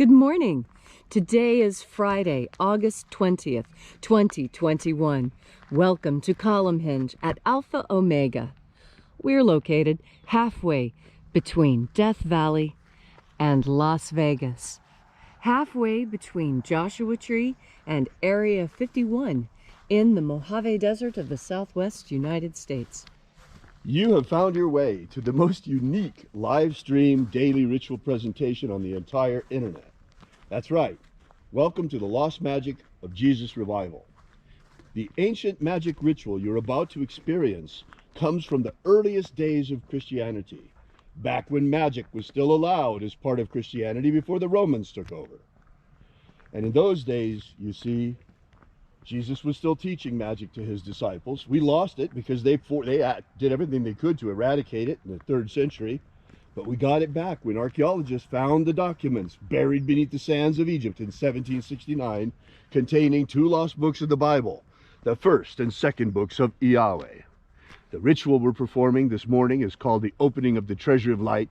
Good morning. Today is Friday, August 20th, 2021. Welcome to Column Hinge at Alpha Omega. We're located halfway between Death Valley and Las Vegas. Halfway between Joshua Tree and Area 51 in the Mojave Desert of the Southwest United States. You have found your way to the most unique live stream daily ritual presentation on the entire internet. That's right. Welcome to the Lost Magic of Jesus Revival. The ancient magic ritual you're about to experience comes from the earliest days of Christianity, back when magic was still allowed as part of Christianity before the Romans took over. And in those days, you see, Jesus was still teaching magic to his disciples. We lost it because they did everything they could to eradicate it in the 3rd century. But we got it back when archaeologists found the documents buried beneath the sands of Egypt in 1769, containing 2 lost books of the Bible, the 1st and 2nd books of Yahweh. The ritual we're performing this morning is called the Opening of the Treasure of Light,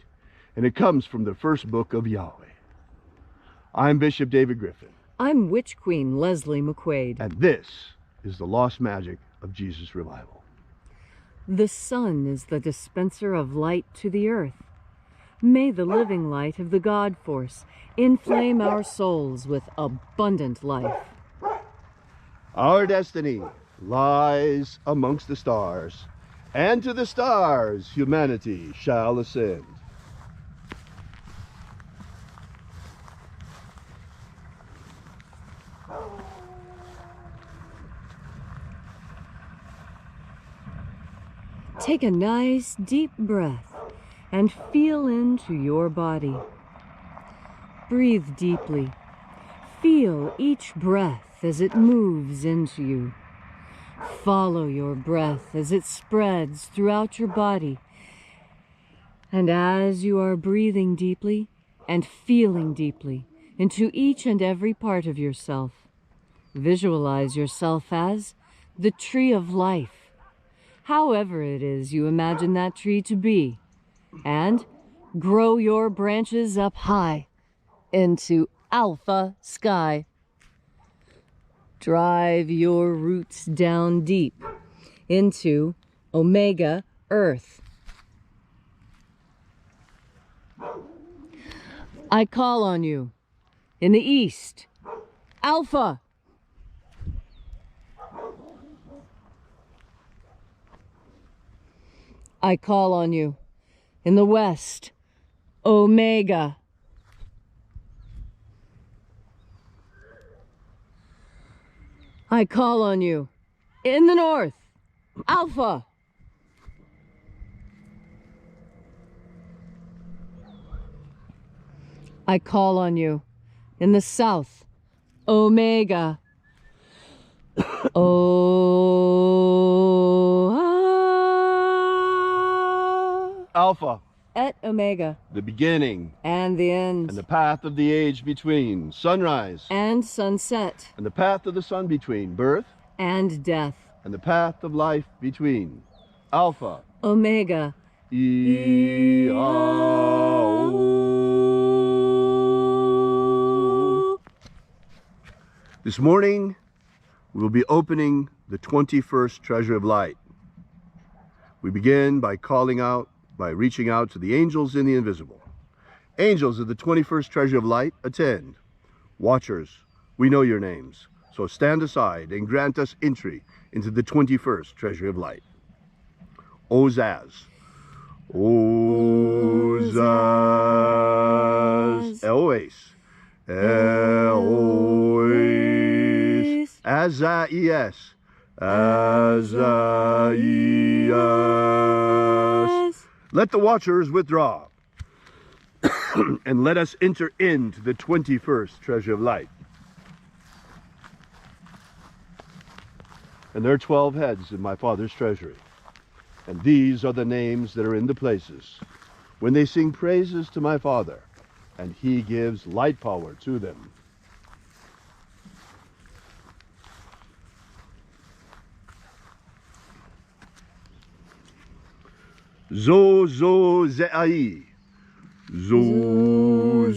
and it comes from the 1st book of Yahweh. I'm Bishop David Griffin. I'm Witch Queen Leslie McQuade. And this is the Lost Magic of Jesus Revival. The sun is the dispenser of light to the earth. May the living light of the God Force inflame our souls with abundant life. Our destiny lies amongst the stars, and to the stars humanity shall ascend. Take a nice deep breath and feel into your body. Breathe deeply. Feel each breath as it moves into you. Follow your breath as it spreads throughout your body. And as you are breathing deeply and feeling deeply into each and every part of yourself, visualize yourself as the tree of life, however it is you imagine that tree to be, and grow your branches up high into Alpha Sky. Drive your roots down deep into Omega Earth. I call on you in the east, Alpha. I call on you in the west, Omega. I call on you in the north, Alpha. I call on you in the south, Omega. Alpha. Et Omega. The beginning. And the end. And the path of the age between. Sunrise. And sunset. And the path of the sun between. Birth. And death. And the path of life between. Alpha. Omega. This morning, we will be opening the 21st Treasure of Light. We begin by reaching out to the angels in the invisible. Angels of the 21st Treasure of Light, attend. Watchers, we know your names, so stand aside and grant us entry into the 21st Treasure of Light. Ozaz. Ozaz. Elois. Elois. Azaias. Azaias. Let the watchers withdraw, and let us enter into the 21st Treasure of Light. And there are 12 heads in my Father's treasury, and these are the names that are in the places when they sing praises to my Father, and he gives light power to them. Zo Zeai. Zo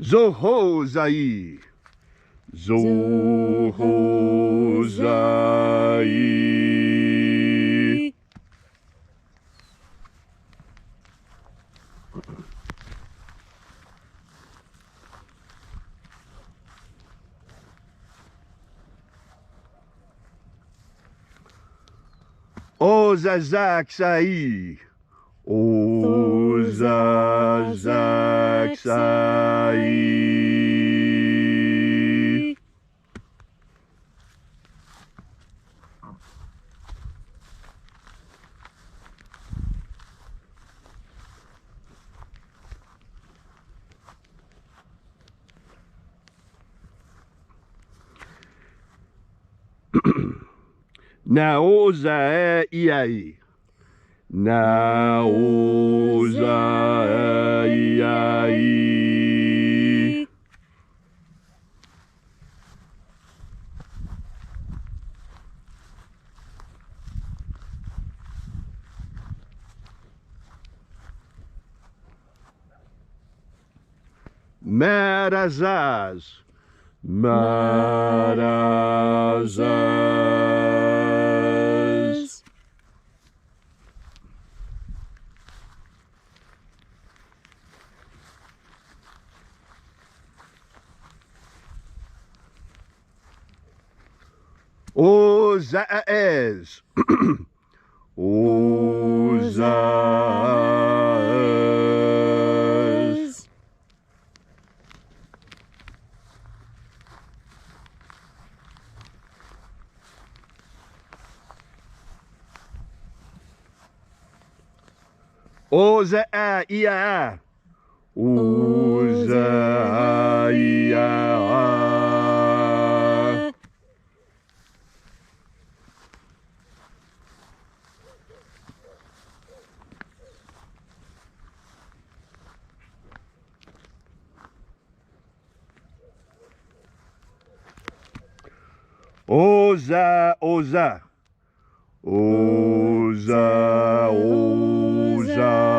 Zohozai. Zohozai. Ozazaksai. Ozazaksai. Naozaiai. Naozaiai. Marazaz. Marazaz. Ozaez. Ozaez. Ozaia. Ozaia. Oza, oza. Oza, oza.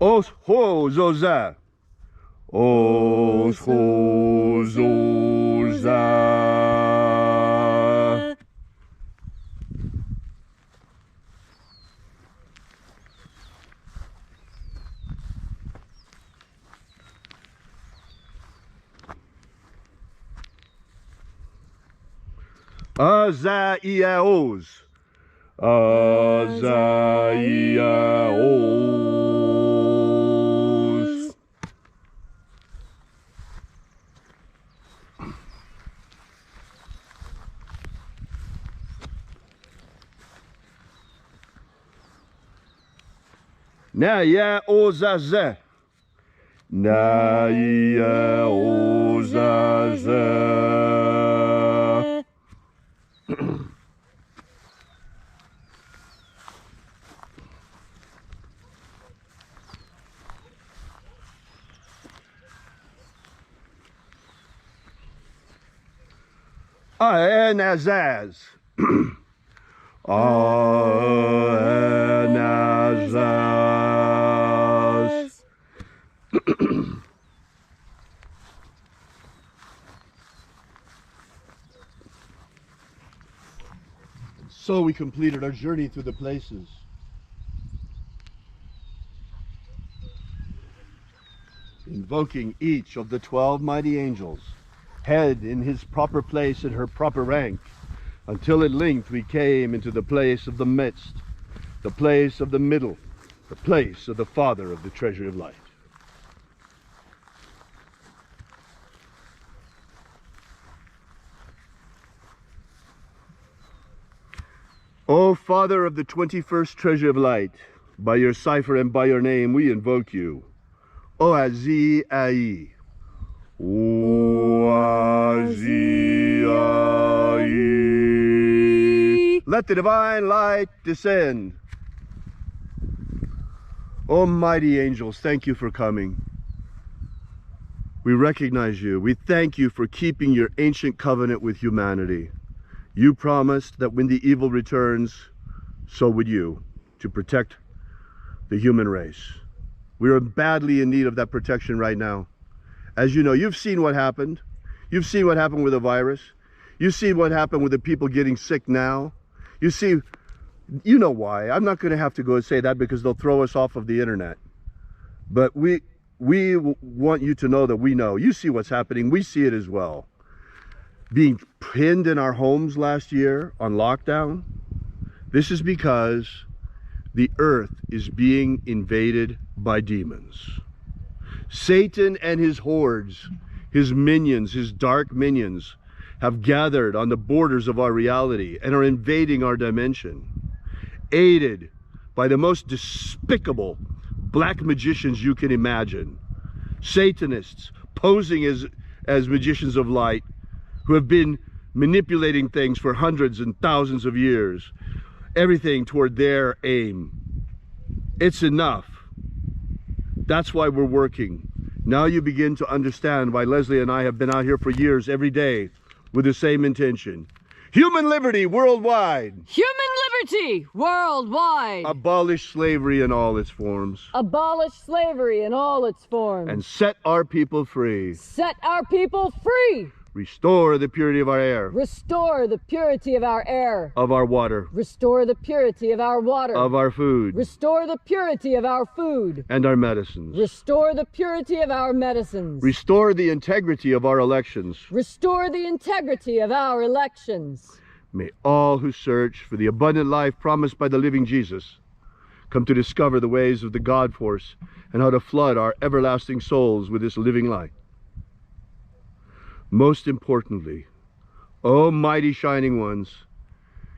Os ho zoza. Os ho zoza. Azaiaos. Azaiaos. Naya ozaze. Naya ozaze. Anazaz. Anazaz. So we completed our journey through the places. Invoking each of the 12 mighty angels, head in his proper place and her proper rank, until at length we came into the place of the midst, the place of the middle, the place of the Father of the treasure of light. O Father of the 21st treasure of light, by your cipher and by your name we invoke you. Oazi-ai. Oazi-ai. Let the divine light descend. Almighty angels, thank you for coming. We recognize you. We thank you for keeping your ancient covenant with humanity. You promised that when the evil returns, so would you, to protect the human race. We are badly in need of that protection right now. As you know, you've seen what happened. You've seen what happened with the virus. You've seen what happened with the people getting sick now. You see, you know why. I'm not going to have to go and say that because they'll throw us off of the internet. But we want you to know that we know. You see what's happening. We see it as well. Being pinned in our homes last year on lockdown. This is because the earth is being invaded by demons. Satan and his hordes, his minions, his dark minions, have gathered on the borders of our reality and are invading our dimension, aided by the most despicable black magicians you can imagine. Satanists posing as magicians of light who have been manipulating things for hundreds and thousands of years, everything toward their aim. It's enough. That's why we're working. Now you begin to understand why Leslie and I have been out here for years, every day, with the same intention. Human liberty worldwide. Human liberty worldwide. Abolish slavery in all its forms. Abolish slavery in all its forms. And set our people free. Set our people free. Restore the purity of our air. Restore the purity of our air. Of our water. Restore the purity of our water. Of our food. Restore the purity of our food. And our medicines. Restore the purity of our medicines. Restore the integrity of our elections. Restore the integrity of our elections. May all who search for the abundant life promised by the living Jesus come to discover the ways of the God force and how to flood our everlasting souls with this living light. Most importantly, O mighty shining ones,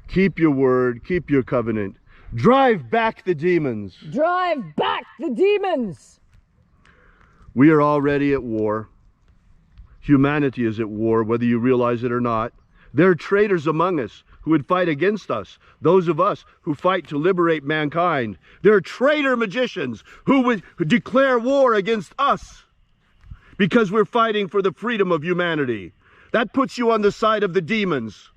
keep your word, keep your covenant. Drive back the demons. Drive back the demons. We are already at war. Humanity is at war, whether you realize it or not. There are traitors among us who would fight against us, those of us who fight to liberate mankind. There are traitor magicians who would declare war against us because we're fighting for the freedom of humanity. That puts you on the side of the demons.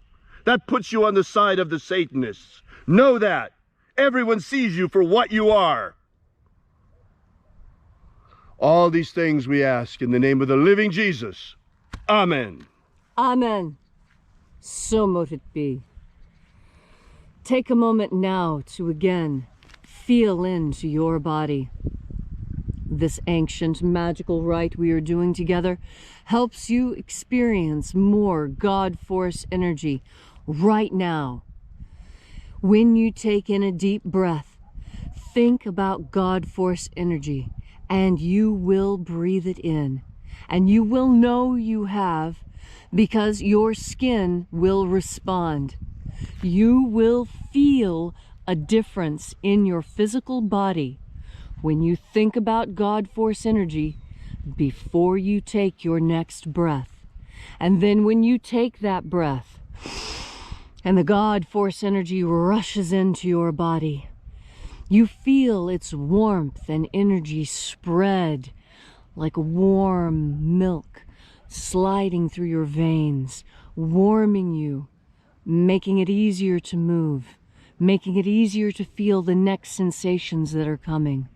That puts you on the side of the Satanists. Know that. Everyone sees you for what you are. All these things we ask in the name of the living Jesus. Amen. Amen. So mote it be. Take a moment now to again feel into your body. This ancient magical rite we are doing together helps you experience more God force energy right now. When you take in a deep breath, think about God force energy and you will breathe it in. And you will know you have because your skin will respond. You will feel a difference in your physical body when you think about God force energy before you take your next breath. And then when you take that breath and the God force energy rushes into your body, you feel its warmth and energy spread like warm milk sliding through your veins, warming you, making it easier to move, making it easier to feel the next sensations that are coming.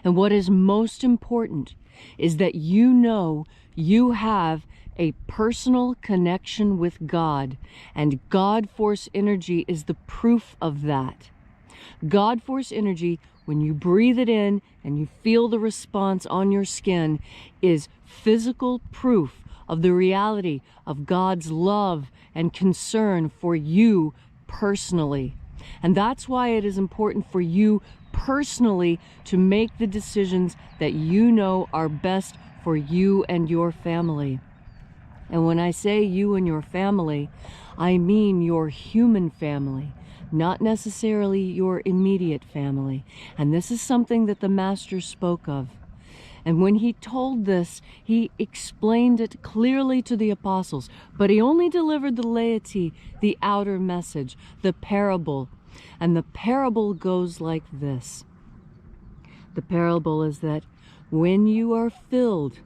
And what is most important is that you know you have a personal connection with God, and God force energy is the proof of that. God force energy, when you breathe it in and you feel the response on your skin, is physical proof of the reality of God's love and concern for you personally. And that's why it is important for you personally to make the decisions that you know are best for you and your family. And when I say you and your family, I mean your human family, not necessarily your immediate family. And this is something that the Master spoke of. And when he told this, he explained it clearly to the apostles, but he only delivered the laity the outer message, the parable. And the parable goes like this. The parable is that when you are filled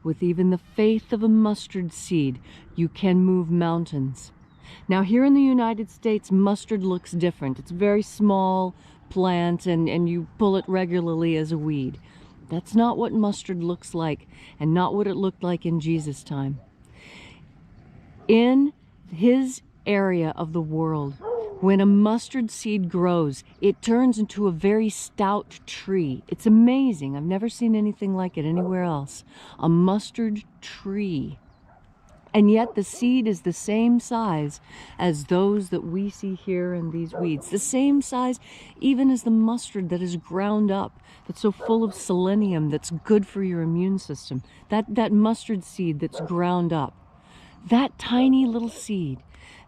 with even the faith of a mustard seed, you can move mountains. Now here in the United States, mustard looks different. It's a very small plant and you pull it regularly as a weed. That's not what mustard looks like, and not what it looked like in Jesus' time. In his area of the world, when a mustard seed grows, it turns into a very stout tree. It's amazing. I've never seen anything like it anywhere else. A mustard tree. And yet the seed is the same size as those that we see here in these weeds. The same size even as the mustard that is ground up, that's so full of selenium, that's good for your immune system. That mustard seed that's ground up. That tiny little seed,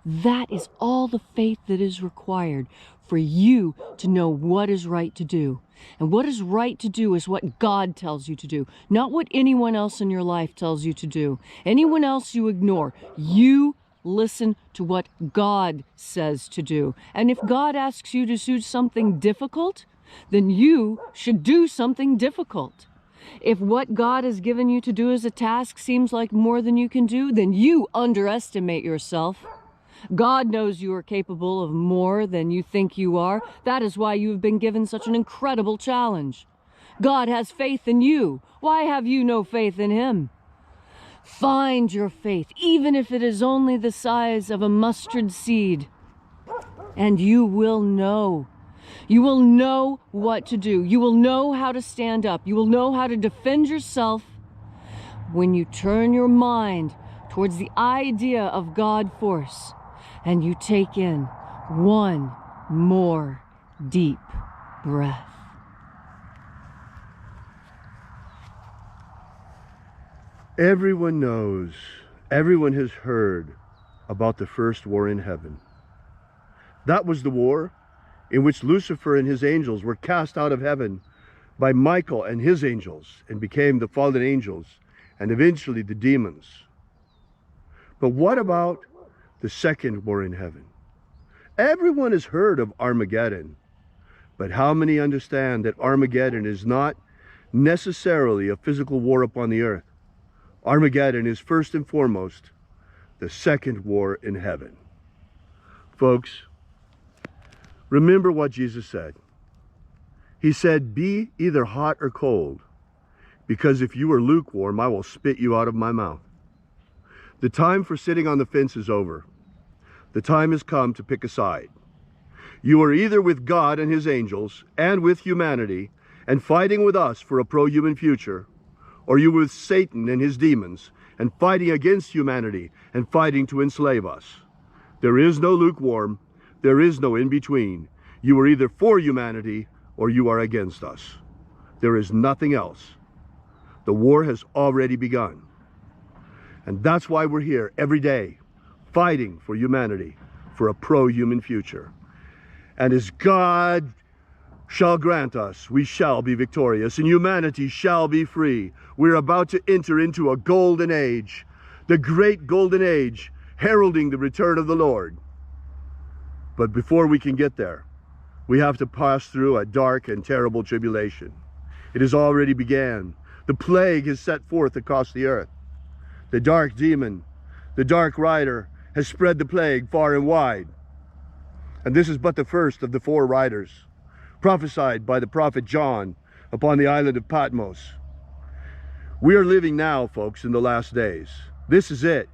that is all the faith that is required for you to know what is right to do. And what is right to do is what God tells you to do, not what anyone else in your life tells you to do. Anyone else you ignore. You listen to what God says to do. And if God asks you to do something difficult, then you should do something difficult. If what God has given you to do as a task seems like more than you can do, then you underestimate yourself. God knows you are capable of more than you think you are. That is why you have been given such an incredible challenge. God has faith in you. Why have you no faith in him? Find your faith, even if it is only the size of a mustard seed, and you will know. You will know what to do. You will know how to stand up. You will know how to defend yourself when you turn your mind towards the idea of God force. And you take in one more deep breath. Everyone knows, everyone has heard about the first war in heaven. That was the war in which Lucifer and his angels were cast out of heaven by Michael and his angels and became the fallen angels and eventually the demons. But what about the second war in heaven? Everyone has heard of Armageddon, but how many understand that Armageddon is not necessarily a physical war upon the earth? Armageddon is first and foremost the second war in heaven. Folks, remember what Jesus said. He said, "Be either hot or cold, because if you are lukewarm, I will spit you out of my mouth." The time for sitting on the fence is over. The time has come to pick a side. You are either with God and his angels and with humanity and fighting with us for a pro-human future, or you with Satan and his demons and fighting against humanity and fighting to enslave us. There is no lukewarm. There is no in-between. You are either for humanity or you are against us. There is nothing else. The war has already begun. And that's why we're here every day, fighting for humanity, for a pro-human future. And as God shall grant us, we shall be victorious, and humanity shall be free. We're about to enter into a golden age, the great golden age, heralding the return of the Lord. But before we can get there, we have to pass through a dark and terrible tribulation. It has already began. The plague has set forth across the earth. The dark demon, the dark rider, has spread the plague far and wide. And this is but the first of the 4 riders, prophesied by the prophet John upon the island of Patmos. We are living now, folks, in the last days. This is it.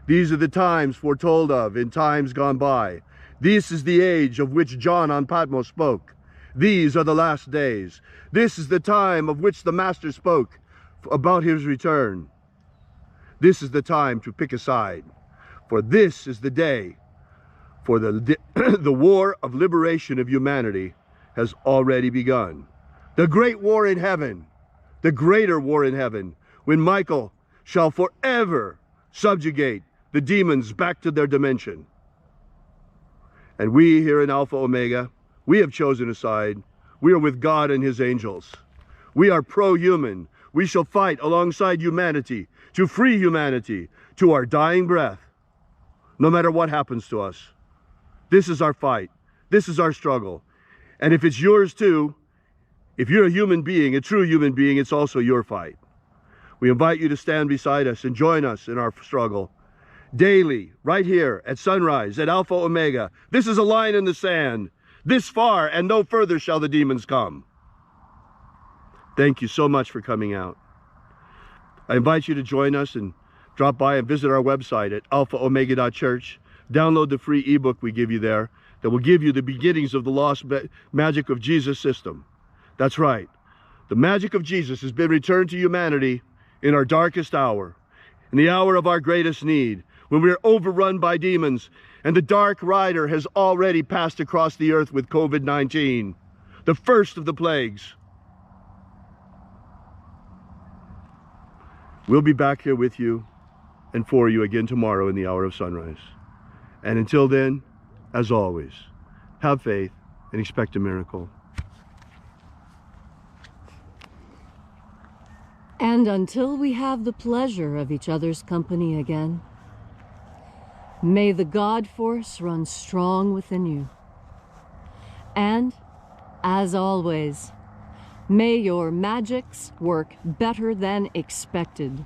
These are the times foretold of in times gone by. This is the age of which John on Patmos spoke. These are the last days. This is the time of which the Master spoke about his return. This is the time to pick a side, for this is the day for the war of liberation of humanity has already begun. The great war in heaven, the greater war in heaven, when Michael shall forever subjugate the demons back to their dimension. And we here in Alpha Omega, we have chosen a side. We are with God and his angels. We are pro-human. we shall fight alongside humanity to free humanity to our dying breath, no matter what happens to us. This is our fight. This is our struggle. And if it's yours too, if you're a human being, a true human being, it's also your fight. We invite you to stand beside us and join us in our struggle. Daily, right here at sunrise, at Alpha Omega. This is a line in the sand. This far and no further shall the demons come. Thank you so much for coming out. I invite you to join us and drop by and visit our website at alphaomega.church. Download the free ebook we give you there that will give you the beginnings of the lost magic of Jesus system. That's right. The magic of Jesus has been returned to humanity in our darkest hour, in the hour of our greatest need, when we are overrun by demons and the dark rider has already passed across the earth with COVID-19, the first of the plagues. We'll be back here with you and for you again tomorrow in the hour of sunrise. And until then, as always, have faith and expect a miracle. And until we have the pleasure of each other's company again, may the God force run strong within you. And, as always, may your magics work better than expected.